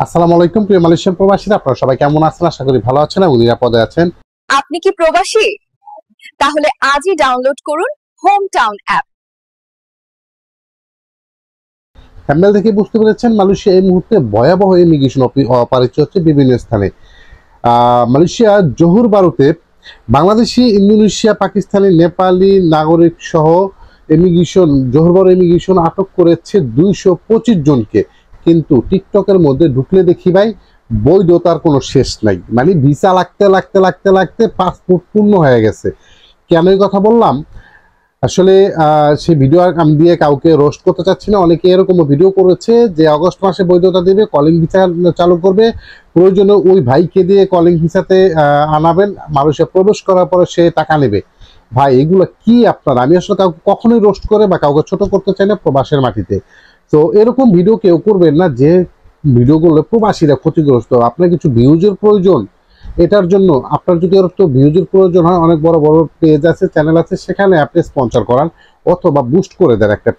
আসসালামু আলাইকুম প্রিয় মালয়েশিয়ান প্রবাসীরা, আপনারা সবাই কেমন আছেন? আশা করি ভালো আছেন এবং নিরাপদে আছেন। আপনি কি প্রবাসী? তাহলে আজই ডাউনলোড করুন হোম টাউন অ্যাপ। থাম্বনেল দেখে বুঝতে পেরেছেন মালয়েশিয়া এই মুহূর্তে ভয়াবহ ইমিগ্রেশন অপারেশন হচ্ছে বিভিন্ন স্থানে। মালয়েশিয়া জোহর বারুতে বাংলাদেশি, ইন্দোনেশিয়া, পাকিস্তানি, নেপালি নাগরিক সহ জোহর বারু ইমিগ্রেশন আটক করেছে 225 জনকে। কিন্তু টিকটকের মধ্যে ঢুকলে দেখি ভাই বৈধতার কোনো শেষ নাই, মানে ভিসা লাগতে লাগতে লাগতে লাগতে পাসপোর্ট পূর্ণ হয়ে গেছে। কেন এই কথা বললাম? আসলে সেই ভিডিও আমি দিয়ে কাউকে রোস্ট করতে চাচ্ছি না। অনেকে এরকম ভিডিও করেছে যে আগস্ট মাসে বৈধতা দেবে, কলিং ভিসা চালু করবে, প্রয়োজনে ওই ভাইকে দিয়ে কলিং ভিসাতে আনাবেন, মানুষে প্রবেশ করার পরে সে টাকা নেবে। ভাই এগুলো কি আপনারা? আমি আসলে কাউকে কখনোই রোস্ট করে বা কাউকে ছোট করতে চাই না প্রবাসের মাটিতে। তো এরকম ভিডিও কেউ করবেন না যে ভিডিও করলে প্রবাসীরা ক্ষতিগ্রস্ত। আপনার কিছু ভিউজের প্রয়োজন, এটার জন্য আপনার যদি তো ভিউজের প্রয়োজন হয়, অনেক বড় বড় পেজ আছে, চ্যানেল আছে, সেখানে আপনি স্পন্সর করান অথবা বুস্ট করে দেন একটা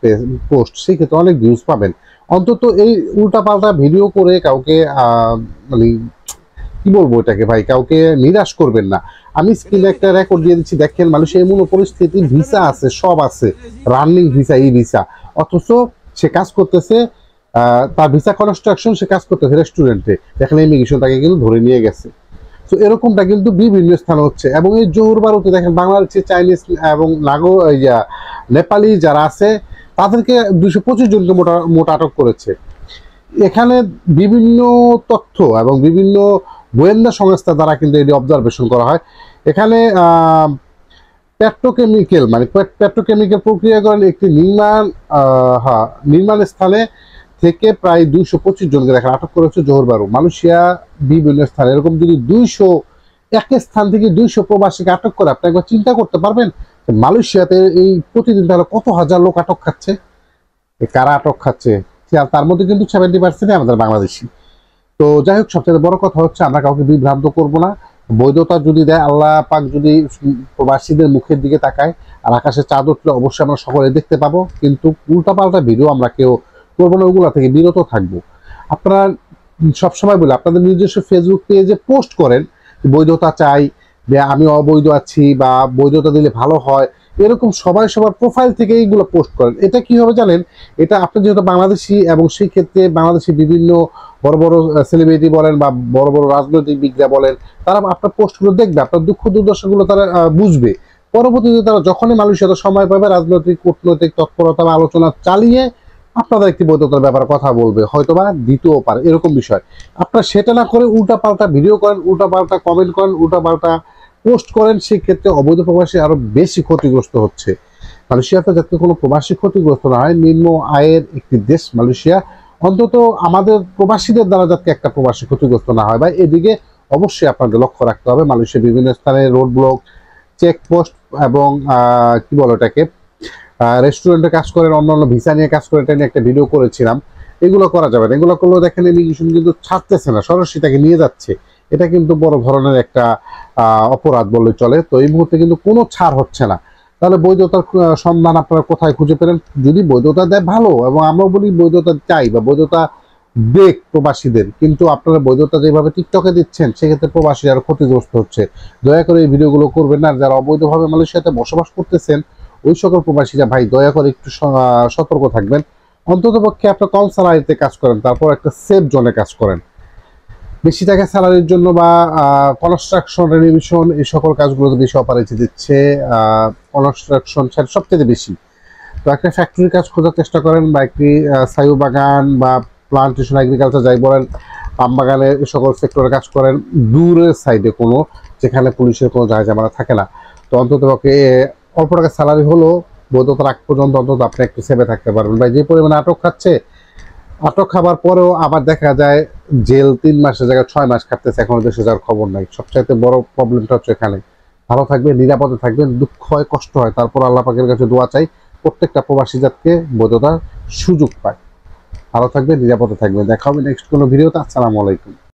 পোস্ট, সেক্ষেত্রে অনেক ভিউজ পাবেন। অন্তত এই উল্টাপাল্টা ভিডিও করে কাউকে মানে কি বলবো এটাকে ভাই, কাউকে নিরাশ করবেন না। আমি স্ক্রিনে একটা রেকর্ড দিয়ে দিচ্ছি, দেখেন মানুষের এমন পরিস্থিতি, ভিসা আছে, সব আছে, রানিং ভিসা, ই ভিসা, অথচ সে কাজ করতেছে তার ভিসা কনস্ট্রাকশন, সে কাজ করতেছে রেস্টুরেন্টে, দেখেন ইমিগ্রেশন তাকে কিন্তু ধরে নিয়ে গেছে। তো এরকমটা কিন্তু বিভিন্ন স্থানে হচ্ছে। এবং এই জোহর বারুতে দেখেন বাংলাদেশি, চাইনিজ এবং নেপালি যারা আছে তাদেরকে 225 জনকে মোট আটক করেছে। এখানে বিভিন্ন তথ্য এবং বিভিন্ন গোয়েন্দা সংস্থা দ্বারা কিন্তু এটি অবজারভেশন করা হয়। এখানে পেট্রোকেমিক্যাল প্রক্রিয়াকরণ একটি নির্মাণ স্থানে থেকে প্রায় 225 জনকে দেখেন আটক করেছে জোহর বারু। মালয়েশিয়া বিভিন্ন স্থানে এরকম যদি 200 এক স্থান থেকে 200 প্রবাসীকে আটক করে, আপনি একবার চিন্তা করতে পারবেন মালয়েশিয়াতে এই প্রতিদিন তাহলে কত হাজার লোক আটক খাচ্ছে। কারা আটক খাচ্ছে? তার মধ্যে কিন্তু 70% আমাদের বাংলাদেশি। তো যাই হোক, সবচেয়ে বড় কথা হচ্ছে আমরা কাউকে বিভ্রান্ত করব না। বৈধতা যদি দেয়, আল্লাহ পাক যদি প্রবাসীদের মুখের দিকে তাকায় আর আকাশে চাঁদ উঠলে অবশ্যই আমরা সকলে দেখতে পাবো। কিন্তু উল্টাপাল্টা ভিডিও আমরা কেউ করবো না, ওগুলা থেকে বিরত থাকবো। আপনারা সবসময় বলে আপনাদের নিজস্ব ফেসবুক পেজে পোস্ট করেন বৈধতা চাই, আমি অবৈধ আছি, বা বৈধতা দিলে ভালো হয়, এরকম সবাই সবার প্রোফাইল থেকে এইগুলো পোস্ট করেন। এটা কি হবে জানেন? এটা আপনি যেহেতু বাংলাদেশি এবং সেই ক্ষেত্রে বাংলাদেশি বিভিন্ন বড় বড় সেলিব্রিটি বলেন বা বড় বড় রাজনৈতিকবিদরা বলেন, তারা আপনার পোস্টগুলো দেখবে, আপনার দুঃখ দুর্দশাগুলো তারা বুঝবে। পরবর্তীতে তারা যখনই মানুষের সাথে সময় পাবে, রাজনৈতিক কূটনৈতিক তৎপরতা বা আলোচনা চালিয়ে আপনাদের একটি বৈধতার ব্যাপারে কথা বলবে, হয়তোবা দিতেও পারে, এরকম বিষয়। আপনারা সেটা না করে উল্টাপাল্টা ভিডিও করেন, উল্টাপাল্টা কমেন্ট করেন, উল্টাপাল্টা পোস্ট করেন, সেক্ষেত্রে অবৈধ প্রবাসী আরো বেশি ক্ষতিগ্রস্ত হচ্ছে। মালয়েশিয়াতে যাতে কোনো প্রবাসী ক্ষতিগ্রস্ত না হয়, নিম্ন আয়ের একটি দেশ মালয়েশিয়া, অন্তত আমাদের প্রবাসীদের দ্বারা যাতে একটা প্রবাসী ক্ষতিগ্রস্ত না হয়, বা এদিকে অবশ্যই আপনাকে লক্ষ্য রাখতে হবে। মালয়েশিয়ার বিভিন্ন স্থানে রোড ব্লক, চেকপোস্ট এবং কি বলো এটাকে, রেস্টুরেন্টে কাজ করেন, অন্যান্য ভিসা নিয়ে কাজ করেন, এটা নিয়ে একটা ভিডিও করেছিলাম। এগুলো করা যাবে না। এগুলো করলেও দেখেন ইমিগ্রেশন কিন্তু ছাড়তেছে না, সরাসরি তাকে নিয়ে যাচ্ছে। এটা কিন্তু বড় ধরনের একটা অপরাধ বললে চলে। তো এই মুহূর্তে কিন্তু কোনো ছাড় হচ্ছে না। তাহলে বৈধতার সন্ধান আপনারা কোথায় খুঁজে পেলেন? যদি বৈধতা দেয় ভালো, এবং আমরাও বলি বৈধতা চাই বা বৈধতা দেখ প্রবাসীদের, কিন্তু আপনারা বৈধতা যেভাবে টিকটকে দিচ্ছেন, সেক্ষেত্রে প্রবাসী আরো ক্ষতিগ্রস্ত হচ্ছে। দয়া করে এই ভিডিওগুলো করবেন না। যারা অবৈধভাবে মালয়েশিয়াতে বসবাস করতেছেন ওই সকল প্রবাসীরা ভাই দয়া করে একটু সতর্ক থাকবেন। অন্তত পক্ষে আপনার কম স্যালারিতে কাজ করেন, তারপর একটা সেফ জোনে কাজ করেন। বেশি টাকা স্যালারির জন্য বা কনস্ট্রাকশন, রেনোভেশন, এই সকল কাজগুলোতে বেশি অপারেটি দিচ্ছে। কনস্ট্রাকশন সবচেয়ে বেশি। তো একটা ফ্যাক্টরি কাজ খোঁজার চেষ্টা করেন, বা একটি ছায়ু বাগান বা প্লান্টেশন, এগ্রিকালচার যাই বলেন, পাম বাগানে, এই সকল সেক্টরে কাজ করেন, দূরের সাইডে কোনো, যেখানে পুলিশের কোনো ঝামেলা থাকে না। তো অন্তত পক্ষে অল্প টাকা স্যালারি হলো বৈধতার আগ পর্যন্ত অন্তত আপনি একটু সেভে থাকতে পারবেন। ভাই যে পরিমাণে আটক খাচ্ছে, আটক খাবার পরেও আবার দেখা যায় জেল 3 মাসের জায়গায় 6 মাস খাটতেছে, এখনো দেশে যাওয়ার খবর নাই। সবচাইতে বড় প্রবলেমটা হচ্ছে এখানে। ভালো থাকবেন, নিরাপদে থাকবেন, দুঃখ হয়, কষ্ট হয়, তারপর আল্লাহ পাকের কাছে দোয়া চাই প্রত্যেকটা প্রবাসী যাতে বৈধতার সুযোগ পায়। ভালো থাকবেন, নিরাপদে থাকবেন। দেখা হবে নেক্সট কোনো ভিডিওতে। আসসালামু আলাইকুম।